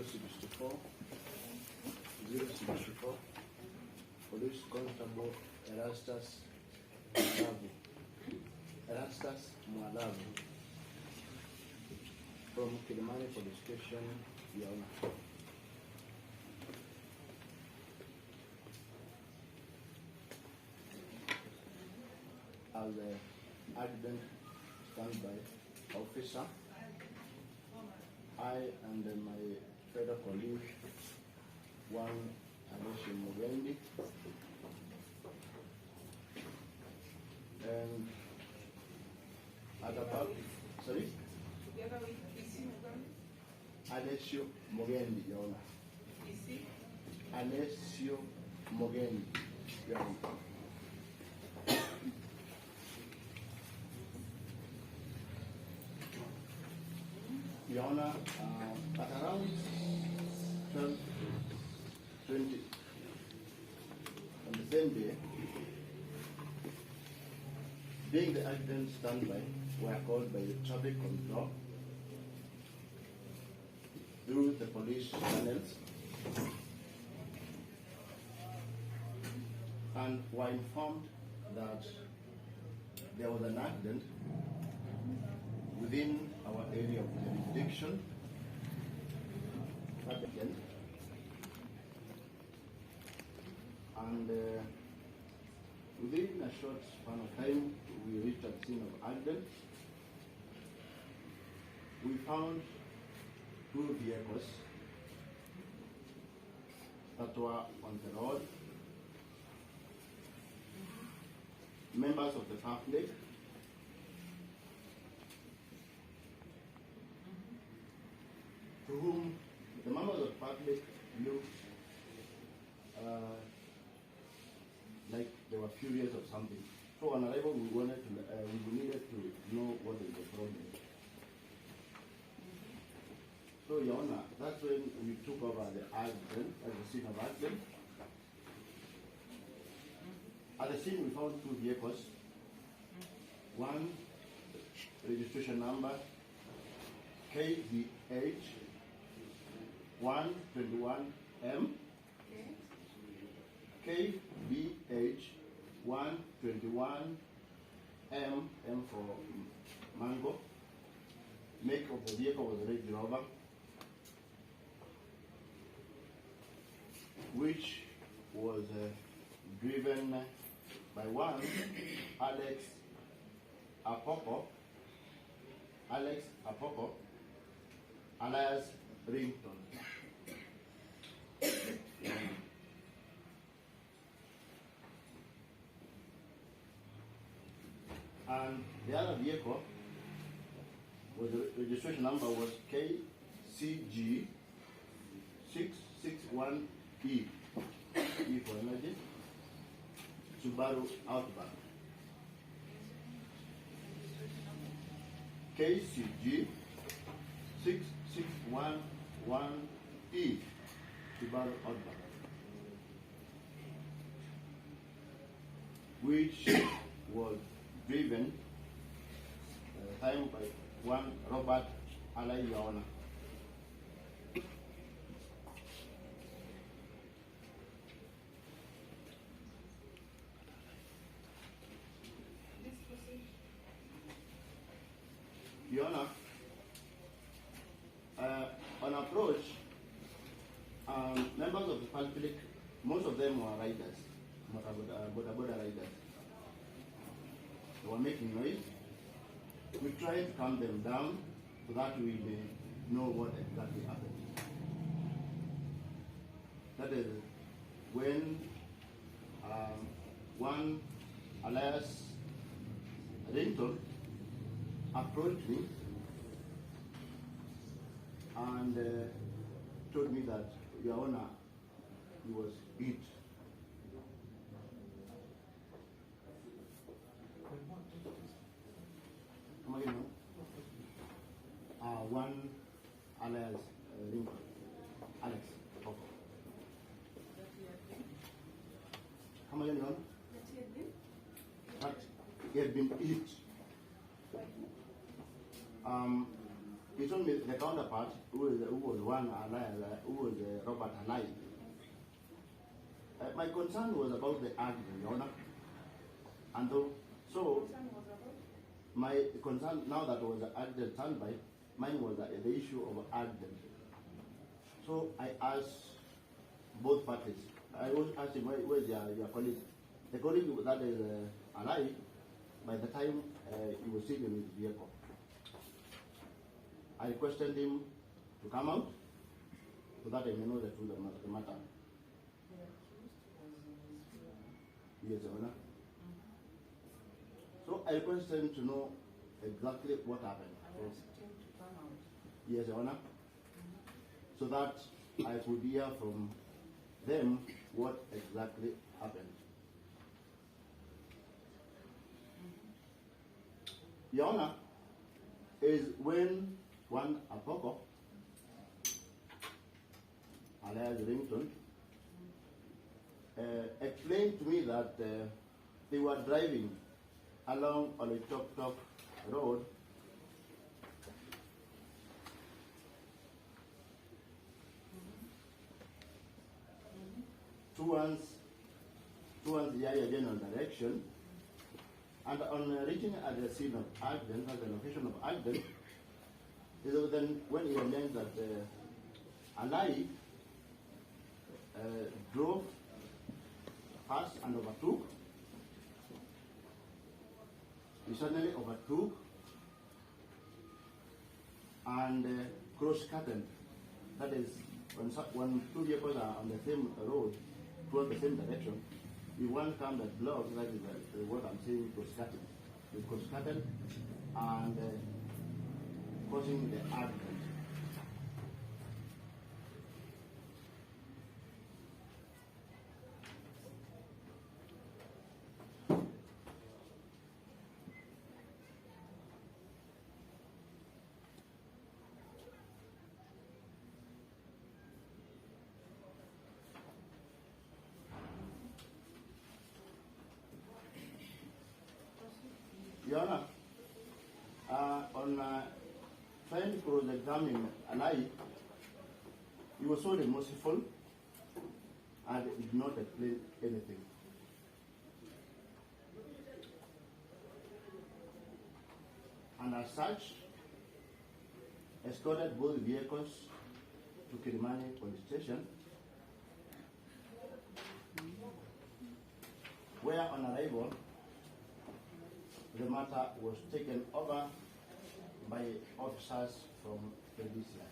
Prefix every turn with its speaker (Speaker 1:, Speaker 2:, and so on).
Speaker 1: 064 Police Constable Erastus Mwalavu from Kimeumana Police Station, Your Honor. As the adjutant standby officer, I and my fellow colleague, one Aleshi Mugendi, and at about, sorry?
Speaker 2: Together with Isi Mugendi?
Speaker 1: Alessio Mugendi, Your Honor.
Speaker 2: Isi?
Speaker 1: Alessio Mugendi, Your Honor. Your Honor, at around 12:20 on the same day, being the adjutant standby, we are called by the traffic control through the police channels and were informed that there was an accident within our area of jurisdiction. And within a short span of time, we reached a scene of accident. We found two vehicles that were on the road. Members of the public to whom the members of the public looked like they were furious or something. So on arrival, we needed to know what is the problem. So, Your Honor, that's when we took over the accident, as the scene of accident. At the scene, we found two vehicles. One registration number KBH 121M. KBH 121M, M for Mango. Make of the vehicle was Range Rover, which was driven by one Alex Apoko, alias Ringtone. And the other vehicle was the registration number was KCG 661E, E for energy, Subaru Outback. KCG 6611E, Kibera, which was driven at the time by one Robert Alayona. Your Honor, on approach, members of the public, most of them were riders, border riders. They were making noise. We tried to calm them down so that we may know what exactly happened. That is when one alias Ringtone approached me and told me that, Your Honor, he was hit. Come again, no? One alias Ringtone, Alex Apoko. Come again, Your Honor? That he had been hit. he told me the counterpart, who was one alive, who was Robert alive. My concern was about the accident, Your Honor. And so, my concern now that was the accident standby, mine was the issue of accident. So I asked both parties. I was asking where's your colleague? The colleague that is alive, by the time he was sitting in his vehicle. I requested him to come out so that I may know the truth of the matter. Yes, Your Honor. So I requested him to know exactly what happened. Yes, Your Honor. So that I could hear from them what exactly happened. Your Honor, is when one Apoko, alias Ringtone, explained to me that they were driving along on a Tok road towards the Yaya general direction, and on reaching at the scene of accident, at the location of accident, then when he learned that Alai drove past and overtook, he suddenly overtook and cross-cutted. That is, when two vehicles are on the same road, towards the same direction, if one comes that blocks, that is what I'm saying, cross-cutting. It cross-cutted and causing the accident. Your Honor, on trying to cross-examine Alai, he was so remorseful and did not explain anything. And as such, escorted both vehicles to Kimeumana police station, where on arrival, the matter was taken over by officers from the DCI.